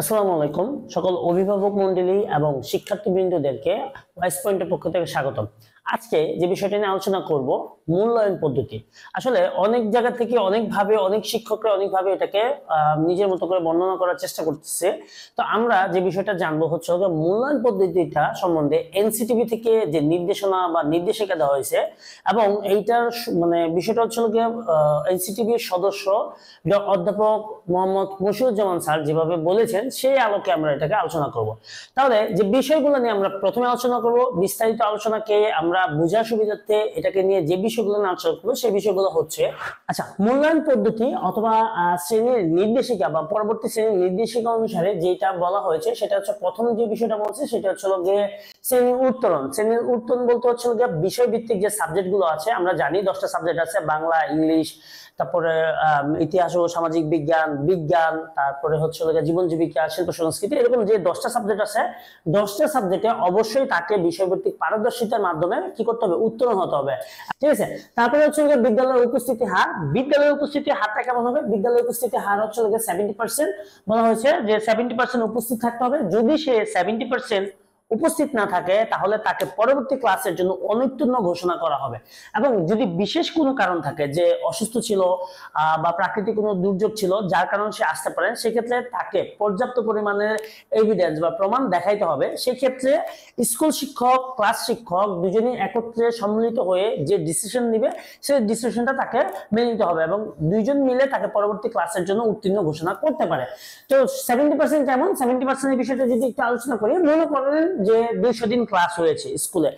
আসসালামু আলাইকুম সকল অভিভাবক মণ্ডলী এবং শিক্ষার্থীবৃন্দদেরকে ওয়াইস পয়েন্টের পক্ষ থেকে স্বাগতম। আজকে যে বিষয়টা নিয়ে আলোচনা করব মূল্যায়ন পদ্ধতি। আসলে অনেক জায়গা থেকে অনেকভাবে অনেক শিক্ষকরা অনেকভাবে এটাকে নিজের মতো করে বর্ণনা করার চেষ্টা করতেছে। তো আমরা যে বিষয়টা জানবো হচ্ছে মূল্যায়ন পদ্ধতিটা সম্বন্ধে এনসিটিভি থেকে যে নির্দেশনা বা নির্দেশিকা দেওয়া হয়েছে এবং এইটার মানে বিষয়টা হচ্ছে এনসিটিভির সদস্য অধ্যাপক মোহাম্মদ মশিউজ্জামান স্যার যেভাবে বলেছেন সেই আলোকে আমরা এটাকে আলোচনা করব। তাহলে যে বিষয়গুলো নিয়ে আমরা প্রথমে আলোচনা করব, বিস্তারিত আলোচনাকে আমরা বোঝার সুবিধার্থে এটাকে নিয়ে যে বিষয়গুলো নিয়ে আলোচনা করবো সেই বিষয়গুলো হচ্ছে আচ্ছা মূল্যায়ন পদ্ধতি অথবা শ্রেণীর নির্দেশিকা বা পরবর্তী শ্রেণীর নির্দেশিকা অনুসারে যেটা বলা হয়েছে সেটা হচ্ছে প্রথম যে বিষয়টা বলছে সেটা হচ্ছে গিয়ে শ্রেণীর উত্তরণ। শ্রেণীর উত্তরণ বলতে হচ্ছে গিয়ে বিষয় ভিত্তিক যে সাবজেক্ট গুলো আছে, আমরা জানি 10টা সাবজেক্ট আছে, বাংলা, ইংলিশ, তারপরে ইতিহাস ও সামাজিক বিজ্ঞান, বিজ্ঞান, তারপরে হচ্ছে জীবন জীবিকা, শিল্প সংস্কৃতি, এরকম যে 10টা সাবজেক্ট আছে 10টা সাবজেক্টে অবশ্যই তাকে বিষয়ভিত্তিক পারদর্শিতার মাধ্যমে কি করতে হবে, উত্তরণ হতে হবে। ঠিক আছে। তারপরে হচ্ছে বিদ্যালয়ের উপস্থিতি হার। বিদ্যালয়ের উপস্থিতি হারটা কেমন হবে? বিদ্যালয়ের উপস্থিতি হার হচ্ছে 70%। বলা হয়েছে যে 70% উপস্থিত থাকতে হবে। যদি সে 70% উপস্থিত না থাকে তাহলে তাকে পরবর্তী ক্লাসের জন্য অনুত্তীর্ণ ঘোষণা করা হবে। এবং যদি বিশেষ কোনো কারণ থাকে যে অসুস্থ ছিল বা প্রাকৃতিক কোনো দুর্যোগ ছিল যার কারণে সে আসতে পারেন, সেক্ষেত্রে তাকে পর্যাপ্ত পরিমাণের এভিডেন্স বা প্রমাণ দেখাইতে হবে। সেক্ষেত্রে স্কুল শিক্ষক, ক্লাস শিক্ষক দুজনেই একত্রে সম্মিলিত হয়ে যে ডিসিশন নিবে সেই ডিসিশনটা তাকে মেনে নিতে হবে এবং দুইজন মিলে তাকে পরবর্তী ক্লাসের জন্য উত্তীর্ণ ঘোষণা করতে পারে। তো 70% কেমন? 70% এর বিষয়টা যদি একটু আলোচনা করি, মনে করেন যে 200 দিন ক্লাস হয়েছে স্কুলে,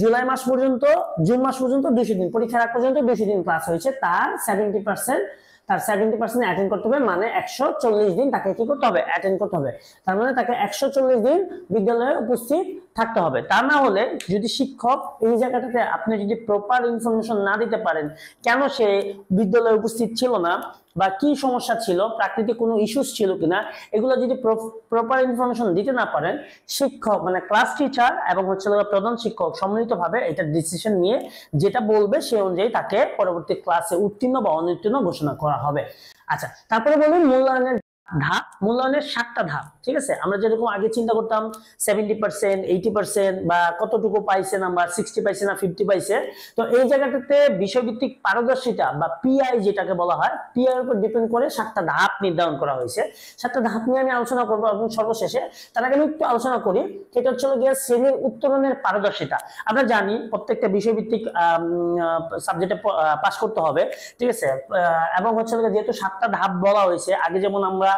জুলাই মাস পর্যন্ত, জুন মাস পর্যন্ত 200 দিন, পরীক্ষার আগ পর্যন্ত 200 দিন ক্লাস হয়েছে, তার 70% অ্যাটেন্ড করতে হবে, মানে 140 দিন তাকে কি করতে হবে, অ্যাটেন্ড করতে হবে। তার মানে তাকে 140 দিন বিদ্যালয়ে উপস্থিত থাকতে হবে। তা না হলে যদি শিক্ষক এই জায়গাটাতে আপনি যদি প্রপার ইনফরমেশন না দিতে পারেন কেন সে বিদ্যালয়ে উপস্থিত ছিল না বা কি সমস্যা ছিল, প্রাকৃতিক কোনো ইস্যুস ছিল কিনা, এগুলো যদি প্রপার ইনফরমেশন দিতে না পারেন, শিক্ষক মানে ক্লাস টিচার এবং হচ্ছে প্রধান শিক্ষক সম্মিলিতভাবে এটা ডিসিশন নিয়ে যেটা বলবে সে অনুযায়ী তাকে পরবর্তী ক্লাসে উত্তীর্ণ বা অনুত্তীর্ণ ঘোষণা করা হবে। আচ্ছা, তারপরে বলুন মূল্যায়নের ধাপ। মূল্যায়নের 7টা ধাপ। ঠিক আছে। আমরা যেরকম আগে চিন্তা করতাম 70%, 80% বা কতটুকু পাইছে নাম্বার, 60 পাইছে না 50 পাইছে, তো এই জায়গাটাতে বিষয়ভিত্তিক পারদর্শিতা বা পিআই যেটাকে বলা হয়, পিআই এর উপর ডিপেন্ড করে 7টা ধাপ নির্ধারণ করা হয়েছে। 7টা ধাপ নিয়ে আমি আলোচনা করবো এবং সর্বশেষে তার আগে আমি একটু আলোচনা করি সেটা হচ্ছে গিয়ে শ্রেণীর উত্তরণের পারদর্শিতা। আমরা জানি প্রত্যেকটা বিষয়ভিত্তিক সাবজেক্টে পাস করতে হবে। ঠিক আছে। এবং হচ্ছে যেহেতু 7টা ধাপ বলা হয়েছে, আগে যেমন আমরা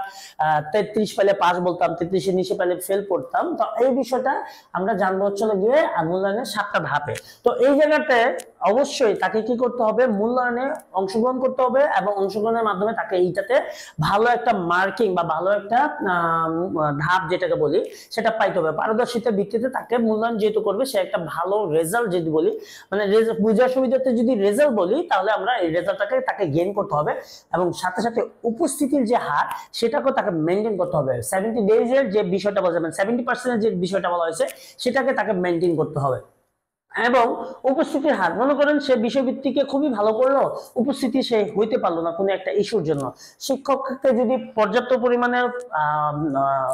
33 পেলে পাস বলতাম, 33 এর নিচে পেলে ফেল করতাম, তো এই বিষয়টা আমরা জানবো হচ্ছে গিয়ে মূল্যায়নের 7টা ধাপে। তো এই জায়গাতে অবশ্যই তাকে কি করতে হবে, মূল্যায়নে অংশগ্রহণ করতে হবে এবং অংশগ্রহণের মাধ্যমে তাকে এইটাতে ভালো একটা মার্কিং বা ভালো একটা ধাপ যেটাকে বলি সেটা পাইতে হবে। পারদর্শিতার ভিত্তিতে তাকে মূল্যায়ন যেহেতু করবে, সে একটা ভালো রেজাল্ট যদি বলি, মানে বুঝার সুবিধাতে যদি রেজাল্ট বলি, তাহলে আমরা এই রেজাল্টটাকে তাকে গেইন করতে হবে এবং সাথে সাথে উপস্থিতির যে হার সেটাকেও তাকে মেনটেন করতে হবে। 70 ডেজ এর যে বিষয়টা বলা যাবে, 70% এর যে বিষয়টা বলা হয়েছে সেটাকে তাকে মেনটেন করতে হবে। এবং উপস্থিতির হার, মনে করেন সে বিষয়ভিত্তিকে খুবই ভালো করলো, উপস্থিতি সে হইতে পারলো না কোনো একটা ইস্যুর জন্য, শিক্ষককে যদি পর্যাপ্ত পরিমাণে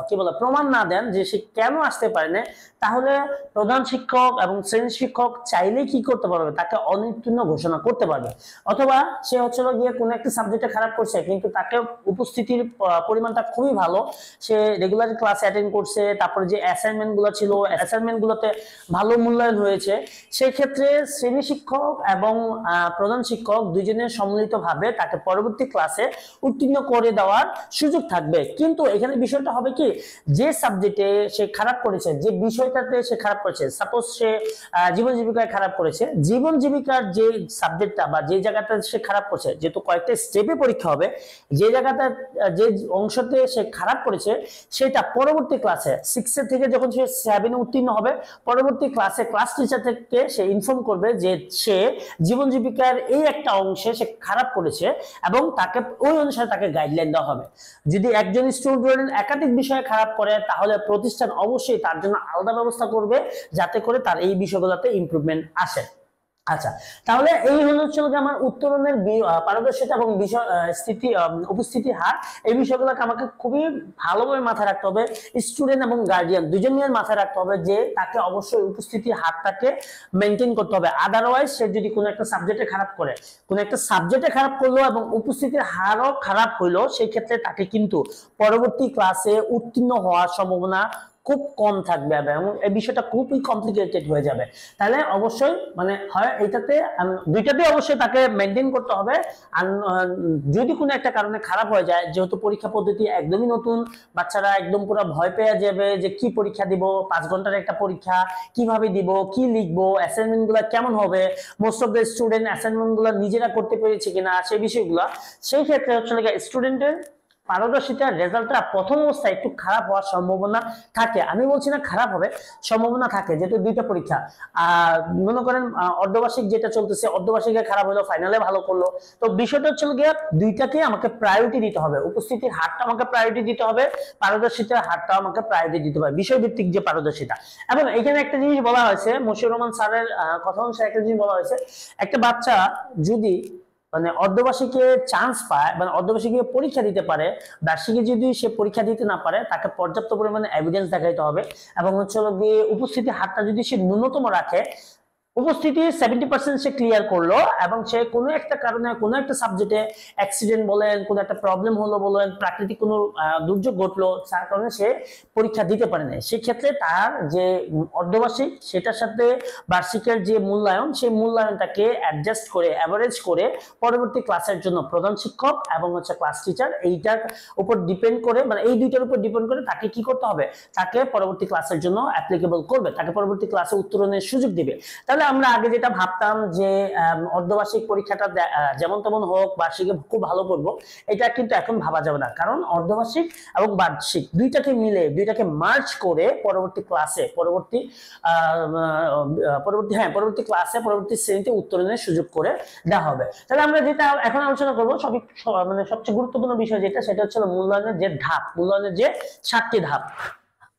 কি বলে প্রমাণ না দেন যে সে কেন আসতে পারে না, তাহলে প্রধান শিক্ষক এবং শ্রেণী শিক্ষক চাইলেই কি করতে পারবে, তাকে অনুত্তীর্ণ ঘোষণা করতে পারবে। অথবা সে হচ্ছে গিয়ে কোনো একটা সাবজেক্টে খারাপ করছে কিন্তু তাকে উপস্থিতির পরিমাণটা খুবই ভালো, সে রেগুলার ক্লাস অ্যাটেন্ড করছে, তারপরে যে অ্যাসাইনমেন্ট গুলো ছিল অ্যাসাইনমেন্ট গুলোতে ভালো মূল্যায়ন হয়েছে, সেই ক্ষেত্রে শ্রেণী শিক্ষক এবং প্রধান শিক্ষক দুজনের সম্মিলিতভাবে তাকে পরবর্তী ক্লাসে উত্তীর্ণ করে দেওয়ার সুযোগ থাকবে। কিন্তু এখানে বিষয়টা হবে কি, যে সাবজেক্টে সে খারাপ করেছে, যে বিষয়টাতে সে খারাপ করেছে, সাপোজ সে জীবন জীবিকায় খারাপ করেছে, জীবন জীবিকার যে সাবজেক্টটা বা যে জায়গাটা সে খারাপ করছে, যেহেতু কয়েকটা স্টেপে পরীক্ষা হবে, যে জায়গাটা যে অংশতে সে খারাপ করেছে সেটা পরবর্তী ক্লাসে 6 থেকে যখন সে 7 উত্তীর্ণ হবে, পরবর্তী ক্লাসে ক্লাস টিচার থেকে সে ইনফর্ম করবে যে সে জীবন জীবিকার এই একটা অংশে সে খারাপ করেছে এবং তাকে ওই অনুসারে তাকে গাইডলাইন দেওয়া হবে। যদি একজন স্টুডেন্ট একাধিক বিষয়ে খারাপ করে তাহলে প্রতিষ্ঠান অবশ্যই তার জন্য আলাদা ব্যবস্থা করবে যাতে করে তার এই বিষয়গুলোতে ইমপ্রুভমেন্ট আসে। আচ্ছা, তাহলে এই হলো হচ্ছে আমার উত্তরণের পারদর্শিতা এবং বিষয় স্থিতি উপস্থিতি হার। এই বিষয়গুলোকে আমাকে খুবই ভালোভাবে মাথায় রাখতে হবে। স্টুডেন্ট এবং গার্ডিয়ান দুজন মিলে মাথায় রাখতে হবে যে তাকে অবশ্যই উপস্থিতির হারটাকে মেনটেন করতে হবে। আদারওয়াইজ সে যদি কোনো একটা সাবজেক্টে খারাপ করে, কোনো একটা সাবজেক্টে খারাপ করলো এবং উপস্থিতির হারও খারাপ হইলো, সেই ক্ষেত্রে তাকে কিন্তু পরবর্তী ক্লাসে উত্তীর্ণ হওয়ার সম্ভাবনা খুব কম থাকবে এবং এই বিষয়টা খুবই কমপ্লিকেটেড হয়ে যাবে। তাহলে অবশ্যই মানে হয় এইটাতে দুইটাতে অবশ্যই তাকে মেনটেন করতে হবে। আর যদি কোনো একটা কারণে খারাপ হয়ে যায়, যেহেতু পরীক্ষা পদ্ধতি একদমই নতুন, বাচ্চারা একদম পুরো ভয় পেয়ে যাবে যে কি পরীক্ষা দিব, 5 ঘন্টার একটা পরীক্ষা, কিভাবে দিব, কি লিখবো, অ্যাসাইনমেন্ট গুলা কেমন হবে, most of the student assignment গুলা নিজেরা করতে পেরেছে কিনা, সেই বিষয়গুলো, সেই ক্ষেত্রে হচ্ছে স্টুডেন্টের পারদর্শিতার রেজাল্টটা প্রথম অবস্থায় একটু খারাপ হওয়ার সম্ভাবনা থাকে। আমি বলছি না খারাপ হবে, সম্ভাবনা থাকে, যেহেতু দুইটা পরীক্ষা। মনে করেন অর্ধবার্ষিক যেটা চলতেছে, অর্ধবার্ষিকে খারাপ হলো, ফাইনালে ভালো করলো, তো বিষয়টা হচ্ছে গিয়ে দুইটাকে আমাকে প্রায়োরিটি দিতে হবে। উপস্থিতির হারটা আমাকে প্রায়োরিটি দিতে হবে, পারদর্শিতার হারটা আমাকে প্রায়োরিটি দিতে হবে, বিষয়ভিত্তিক যে পারদর্শিতা। এবং এখানে একটা জিনিস বলা হয়েছে, মশিউর রহমান স্যারের কথা অনুসারে একটা জিনিস বলা হয়েছে, একটা বাচ্চা যদি মানে অর্ধবার্ষিকে চান্স পায়, মানে অর্ধবার্ষিকে পরীক্ষা দিতে পারে, বার্ষিকে যদি সে পরীক্ষা দিতে না পারে, তাকে পর্যাপ্ত পরিমাণে এভিডেন্স দেখাইতে হবে। এবং হচ্ছে গিয়ে উপস্থিতি হারটা যদি সে ন্যূনতম রাখে, উপস্থিতি 70% সে ক্লিয়ার করলো এবং সে কোনো একটা কারণে কোনো একটা সাবজেক্টে অ্যাক্সিডেন্ট বলেন, কোনো একটা প্রবলেম হলো বলেন, প্রাকৃতিক কোনো দুর্যোগ ঘটলো, যার কারণে সে পরীক্ষা দিতে পারে না, সেক্ষেত্রে তার যে অর্ধবার্ষিক সেটার সাথে বার্ষিকের যে মূল্যায়ন, সেই মূল্যায়নটাকে অ্যাডজাস্ট করে অ্যাভারেজ করে পরবর্তী ক্লাসের জন্য প্রধান শিক্ষক এবং হচ্ছে ক্লাস টিচার এইটার উপর ডিপেন্ড করে, মানে এই দুইটার উপর ডিপেন্ড করে তাকে কি করতে হবে, তাকে পরবর্তী ক্লাসের জন্য অ্যাপ্লিকেবল করবে, তাকে পরবর্তী ক্লাসে উত্তরণের সুযোগ দিবে। তাহলে আমরা আগে যেটা ভাবতাম যে অর্ধবার্ষিক পরীক্ষাটা যেমন তেমন হোক, বার্ষিকে খুব ভালো করব, এটা কিন্তু এখন ভাবা যাবে না। কারণ অর্ধবার্ষিক এবং বার্ষিক দুইটাকে মিলে, দুইটাকে মার্জ করে পরবর্তী ক্লাসে, পরবর্তী ক্লাসে, পরবর্তী শ্রেণীতে উত্তরণের সুযোগ করে দেওয়া হবে। তাহলে আমরা যেটা এখন আলোচনা করবো মানে সবচেয়ে গুরুত্বপূর্ণ বিষয় যেটা, সেটা হচ্ছে মূল্যায়নের যে ধাপ, মূল্যায়নের যে 7টি ধাপ।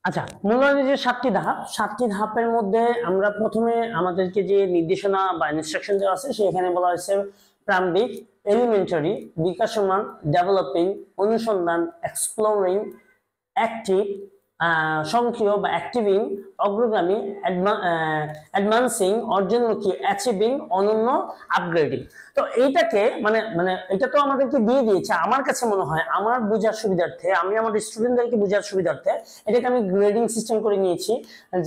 আচ্ছা, মূল্যায়নের যে 7টি ধাপ, 7টি ধাপের মধ্যে আমরা প্রথমে আমাদেরকে যে নির্দেশনা বা ইনস্ট্রাকশন দেওয়া আছে সেখানে বলা হয়েছে প্রারম্ভিক, এলিমেন্টারি, বিকাশমান, ডেভেলপিং, অনুসন্ধান, এক্সপ্লোরিং, অ্যাক্টিভ, সংক্রিয় বা অ্যাক্টিভিং, অগ্রগামী, অ্যাডভান্সিং, অর্জনমুখী, অ্যাচিভিং, অনন্য, আপগ্রেডিং। তো এইটাকে মানে মানে এটা তো আমাদেরকে দিয়ে দিয়েছে। আমার কাছে মনে হয় আমার বোঝার সুবিধার্থে, আমি আমার স্টুডেন্টদেরকে বোঝার সুবিধার্থে এটাকে আমি গ্রেডিং সিস্টেম করে নিয়েছি।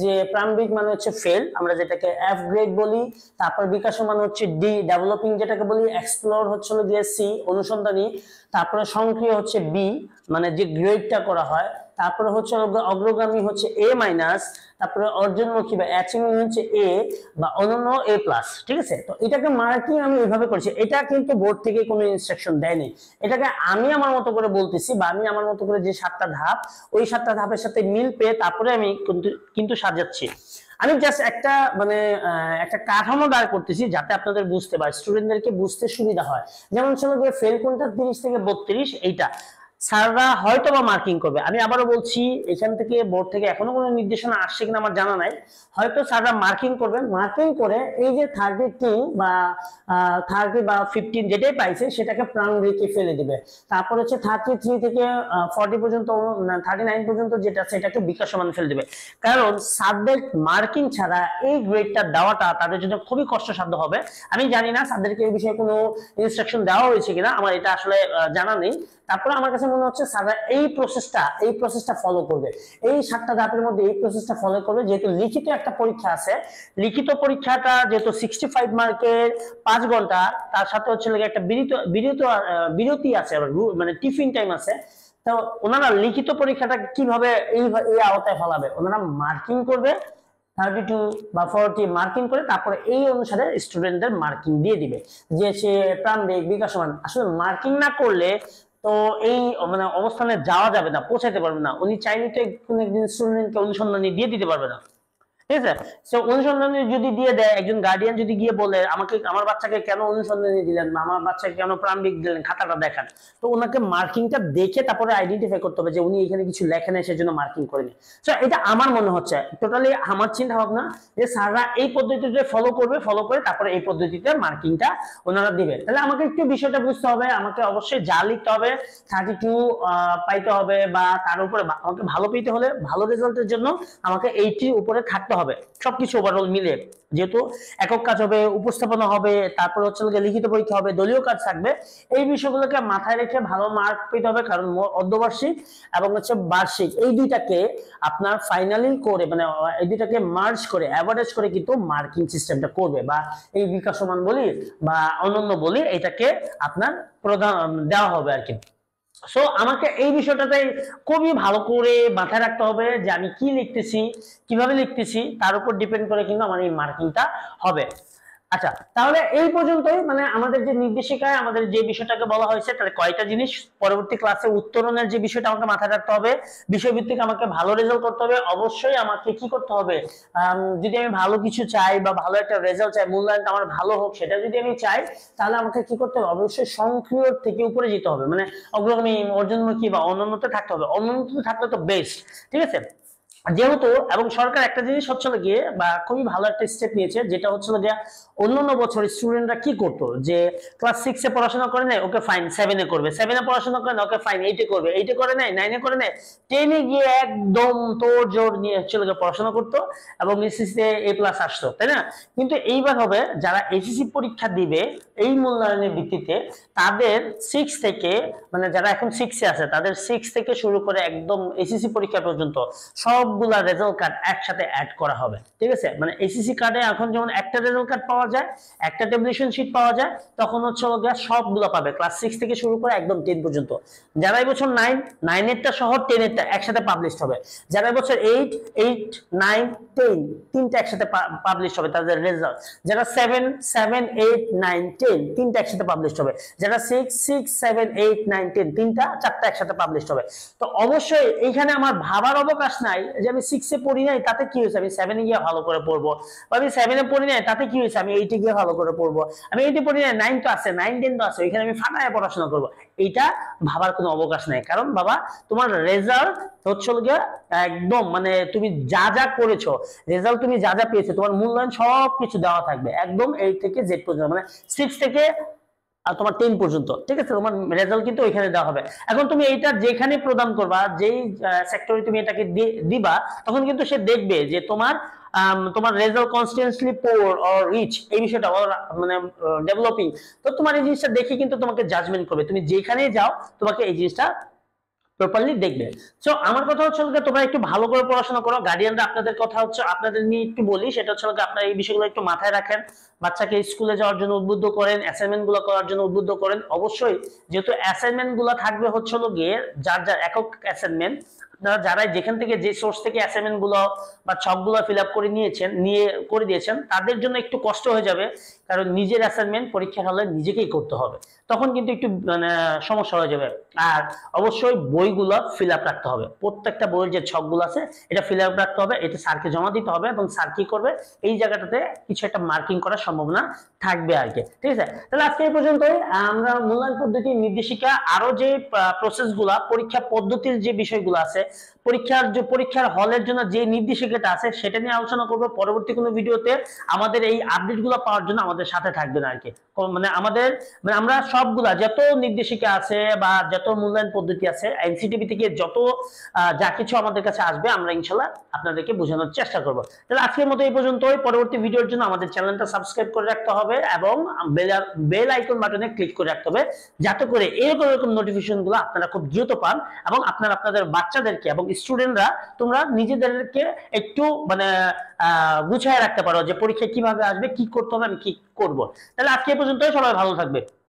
যে প্রারম্ভিক মানে হচ্ছে ফেল, আমরা যেটাকে এফ গ্রেড বলি, তারপর বিকাশমান হচ্ছে ডি, ডেভেলপিং যেটাকে বলি, এক্সপ্লোর হচ্ছে গিয়ে সি, অনুসন্ধানী, তারপরে সংক্রিয় হচ্ছে বি, মানে যে গ্রেডটা করা হয়, তারপরে হচ্ছে অগ্রগামী হচ্ছে এ মাইনাস, তারপরে অর্জনমুখী বা অ্যাচিভিং হচ্ছে এ বা অনন্য এ প্লাস। ঠিক আছে, তো এটাকে মার্কিং আমি এইভাবে করছি, এটা কিন্তু বোর্ড থেকে কোনো ইনস্ট্রাকশন দেয়নি, এটাকে আমি আমার মতো করে বলতেছি, বা আমি আমার মতো করে যে 7টা ধাপ, ওই 7টা ধাপের সাথে মিল পেয়ে তারপরে আমি কিন্তু সাজাচ্ছি। আমি জাস্ট একটা মানে একটা কাঠামো দাঁড় করতেছি যাতে আপনাদের বুঝতে বা স্টুডেন্টদেরকে বুঝতে সুবিধা হয়। যেমন ছিল যে ফেল কোনটা 30 থেকে 32, এইটা স্যাররা হয়তো বা মার্কিং করবে। আমি আবারও বলছি, এখান থেকে বোর্ড থেকে এখনো কোনো নির্দেশনা আসছে কিনা আমার জানা নাই, হয়তো স্যাররা মার্কিং করবে, মার্কিং করে এই যে 32 বা 30 বা 15 যেটাই পাইছে সেটাকে প্রারম্ভিকে ফেলে দিবে। তারপর হচ্ছে 33 থেকে 40 পর্যন্ত, 39 পর্যন্ত যেটা আছে এটাকে বিকাশমান ফেলে দিবে। কারণ সাবজেক্ট মার্কিং ছাড়া এই গ্রেডটা দেওয়াটা তাদের জন্য খুবই কষ্টসাধ্য হবে। আমি জানি না স্যারদেরকে এই বিষয়ে কোনো ইনস্ট্রাকশন দেওয়া হয়েছে কিনা, আমার এটা আসলে জানা নেই। তারপরে আমার কাছে মনে হচ্ছে স্যাররা এই প্রসেসটা ফলো করবে, এই 7টা ধাপের মধ্যে এই প্রসেসটা ফলো করবে। যেহেতু লিখিত একটা পরীক্ষা আছে, লিখিত পরীক্ষাটা যেহেতু 65 মার্কের 5 ঘন্টা, তার সাথে হচ্ছে একটা বিরতি আছে, মানে টিফিন টাইম আছে। তো ওনারা লিখিত পরীক্ষাটা কিভাবে এই আওতায় ফেলাবে, ওনারা মার্কিং করবে 32 বা 40 মার্কিং করে, তারপরে এই অনুসারে স্টুডেন্টদের মার্কিং দিয়ে দিবে যে সে প্রারম্ভিক, বিকাশমান। আসলে মার্কিং না করলে তো এই মানে অবস্থানে যাওয়া যাবে না, পৌঁছাতে পারবে না। উনি চাইলে তো কোনো একদিন স্টুডেন্টকে অনুসন্ধানী দিয়ে দিতে পারবে না। ঠিক আছে। সো অনুসন্ধানী যদি দিয়ে দেয়, একজন গার্ডিয়ান যদি গিয়ে বলে আমাকে আমার বাচ্চাকে কেন অনুসন্ধানী দিলেন বা আমার বাচ্চাকে কেন প্রারম্ভিক দিলেন, খাতাটা দেখান, তো ওনাকে মার্কিংটা দেখে তারপরে আইডেন্টিফাই করতে হবে যে উনি এখানে কিছু লেখেন সেজন্য মার্কিং করেনি। সো এটা আমার মনে হচ্ছে টোটালি আমার চিন্তা ভাবনা যে স্যাররা এই পদ্ধতিতে ফলো করবে, ফলো করে তারপরে এই পদ্ধতিতে মার্কিংটা ওনারা দিবে। তাহলে আমাকে একটু বিষয়টা বুঝতে হবে, আমাকে অবশ্যই যা লিখতে হবে 32 পাইতে হবে, বা তার উপরে আমাকে ভালো পেতে হলে ভালো রেজাল্টের জন্য আমাকে 80 উপরে থাকতে হবে সবকিছু ওভারঅল মিলে। যেহেতু একক কাজ হবে, উপস্থাপনা হবে, তারপর হচ্ছে লিখিত পরীক্ষা হবে, দলীয় কাজ থাকবে, এই বিষয়গুলোকে মাথায় রেখে ভালো মার্ক পেতে হবে। কারণ অর্ধবার্ষিক এবং হচ্ছে বার্ষিক এই দুইটাকে আপনার ফাইনালি করে মানে এই দুইটাকে মার্জ করে অ্যাভারেজ করে কিন্তু মার্কিং সিস্টেমটা করবে, বা এই বিকাশমান বলি বা অনন্য বলি এটাকে আপনার প্রধান দেওয়া হবে আর কি। সো আমাকে এই বিষয়টাতে খুবই ভালো করে মাথায় রাখতে হবে যে আমি কি লিখতেছি, কিভাবে লিখতেছি, তার উপর ডিপেন্ড করে কিন্তু আমার এই মার্কিংটা হবে। আচ্ছা, তাহলে এই পর্যন্তই মানে আমাদের যে নির্দেশিকায় আমাদের যে বিষয়টাকে বলা হয়েছে, তাহলে কয়টা জিনিস পরবর্তী ক্লাসে উত্তরণের যে বিষয়টা আমাকে মাথায় রাখতে হবে, বিষয়ভিত্তিক আমাকে ভালো রেজাল্ট করতে হবে। অবশ্যই আমাকে কি করতে হবে, যদি আমি ভালো কিছু চাই বা ভালো একটা রেজাল্ট চাই, মূল্যায়নটা আমার ভালো হোক, সেটা যদি আমি চাই, তাহলে আমাকে কি করতে হবে, অবশ্যই সক্রিয় থেকে উপরে যেতে হবে, মানে অগ্রগামী, অর্জনমুখী বা অনুন্নত থাকতে হবে। অনুন্নত থাকলে তো বেস্ট, ঠিক আছে। যেহেতু এবং সরকার একটা জিনিস হচ্ছে গিয়ে বা খুবই ভালো একটা স্টেপ নিয়েছে, যেটা হচ্ছে গিয়ে অন্যান্য বছর স্টুডেন্টরা কি করতো যে ক্লাস 6 এ পড়াশোনা করে নেয়, ওকে ফাইন 7 এ করবে, 7 এ পড়াশোনা করে না, ওকে ফাইন 8 এ করবে, 8 এ করে নেয়, 9 এ করে নেয়, 10 এ গিয়ে একদম তোড় জোড় নিয়ে চলে গিয়ে পড়াশোনা করতো এবং এসএসসি তে A+ আসতো, তাই না? কিন্তু এইবার হবে যারা এসএসসি পরীক্ষা দিবে এই মূল্যায়নের ভিত্তিতে, তাদের 6 থেকে মানে যারা এখন 6 এ আছে তাদের 6 থেকে শুরু করে একদম এসএসসি পরীক্ষা পর্যন্ত সবগুলা রেজাল্ট কার্ড একসাথে অ্যাড করা হবে, ঠিক আছে। মানে এসএসসি কার্ডে এখন যেমন একটা রেজাল্ট কার্ড পাওয়া যায়, একটা ট্যাবুলেশন শীট পাওয়া যায়, তখন হচ্ছে সবগুলা পাবে ক্লাস 6 থেকে শুরু করে একদম 10 পর্যন্ত। যারা এই বছর 9 এরটা সহ 10 এরটা একসাথে পাবলিশ হবে, যারা এই বছর 8 9 10 তিনটা একসাথে পাবলিশ হবে তাদের রেজাল্ট, যারা 7 8 9 10 তিনটা একসাথে পাবলিশ হবে, যারা 6 7 8 9 10 তিনটা চারটা একসাথে পাবলিশ হবে। তো অবশ্যই এইখানে আমার ভাবার অবকাশ নাই যে আমি 6 এ পড়ি নাই তাতে কি হয়েছে আমি 7 এ গিয়ে ভালো করে পড়বো, বা আমি 7 এ পড়ি নাই তাতে কি হয়েছে আমি 8 এ গিয়ে ভালো করে পড়বো, আমি 8 এ পড়ি নাই 9 তো আছে 9 10 তো আছে এখানে আমি ফাটায় পড়াশোনা করবো, এইটা ভাবার কোনো অবকাশ নাই। কারণ বাবা তোমার রেজাল্ট হচ্ছে গিয়ে একদম মানে তুমি যা যা করেছো, রেজাল্ট তুমি যা যা পেয়েছো, তোমার মূল্যায়ন সবকিছু দেওয়া থাকবে একদম A থেকে Z পর্যন্ত, মানে 6 থেকে আর তোমার 10 পর্যন্ত, ঠিক আছে। তোমার রেজাল্ট কিন্তু ওইখানে দেওয়া হবে। এখন তুমি এইটা যেখানে প্রদান করবা, যেই সেক্টরে তুমি এটাকে দিবা, তখন কিন্তু সে দেখবে যে তোমার রেজাল্ট কনস্টিটেন্টলি পোর অর রিচ, এই বিষয়টা মানে ডেভেলপিং, তো তোমার এই জিনিসটা দেখে কিন্তু তোমাকে জাজমেন্ট করবে, তুমি যেখানেই যাও তোমাকে এই জিনিসটা প্রপারলি দেখবে। সো আমার কথা হচ্ছে তোমরা একটু ভালো করে পড়াশোনা করো। গার্ডিয়ানরা আপনাদের কথা হচ্ছে আপনাদের নিয়ে একটু বলি, সেটা হচ্ছে আপনারা এই বিষয়গুলো একটু মাথায় রাখেন, বাচ্চাকে স্কুলে যাওয়ার জন্য উদ্বুদ্ধ করেন, অ্যাসাইনমেন্ট গুলো করার জন্য উদ্বুদ্ধ করেন। অবশ্যই যেহেতু অ্যাসাইনমেন্ট গুলো থাকবে হচ্ছে গিয়ে যার যার একক অ্যাসাইনমেন্ট, আপনারা যারা যেখান থেকে যে সোর্স থেকে অ্যাসাইনমেন্ট গুলো বা ছকগুলো ফিল আপ করে করে দিয়েছেন, তাদের জন্য একটু কষ্ট হয়ে যাবে, কারণ নিজের অ্যাসাইনমেন্ট পরীক্ষার হলে নিজেকেই করতে হবে, তখন কিন্তু একটু মানে সমস্যা হয়ে যাবে। আর অবশ্যই বইগুলো ফিল আপ রাখতে হবে, প্রত্যেকটা বইয়ের যে ছকগুলো আছে এটা ফিল আপ রাখতে হবে, এটা স্যারকে জমা দিতে হবে, এবং স্যার কি করবে এই জায়গাটাতে কিছু একটা মার্কিং করার সম্ভাবনা থাকবে আর কি, ঠিক আছে। তাহলে আজকে এই পর্যন্তই। আমরা মূল্যায়ন পদ্ধতি নির্দেশিকা আরো যে প্রসেস গুলা, পরীক্ষা পদ্ধতির যে বিষয়গুলো আছে, পরীক্ষার হলের জন্য যে নির্দেশিকাটা আছে সেটা নিয়ে আলোচনা করবো পরবর্তী কোনো ভিডিওতে। আমাদের এই আপডেট গুলো পাওয়ার জন্য আমাদের সাথে থাকবেন আর কি। মানে আমরা সবগুলা যত নির্দেশিকা আছে বা যত মূল্যায়ন পদ্ধতি আছে এনসিটিভি থেকে যত যা কিছু আমাদের কাছে আসবে, আমরা ইনশাল্লাহ আপনাদেরকে বোঝানোর চেষ্টা করবো। তাহলে আজকের মতো এই পর্যন্তই। পরবর্তী ভিডিওর জন্য আমাদের চ্যানেলটা সাবস্ক্রাইব করে রাখতে হবে এবং বেল আইকন বাটনে ক্লিক করে রাখতে হবে, যাতে করে এরকম নোটিফিকেশন গুলো আপনারা খুব দ্রুত পান এবং আপনাদের বাচ্চাদেরকে এবং স্টুডেন্টরা তোমরা নিজেদেরকে একটু মানে গুছিয়ে রাখতে পারো যে পরীক্ষা কিভাবে আসবে, কি করতে হবে, আমি কি করবো। তাহলে আজকে এই পর্যন্তই, সবাই ভালো থাকবে।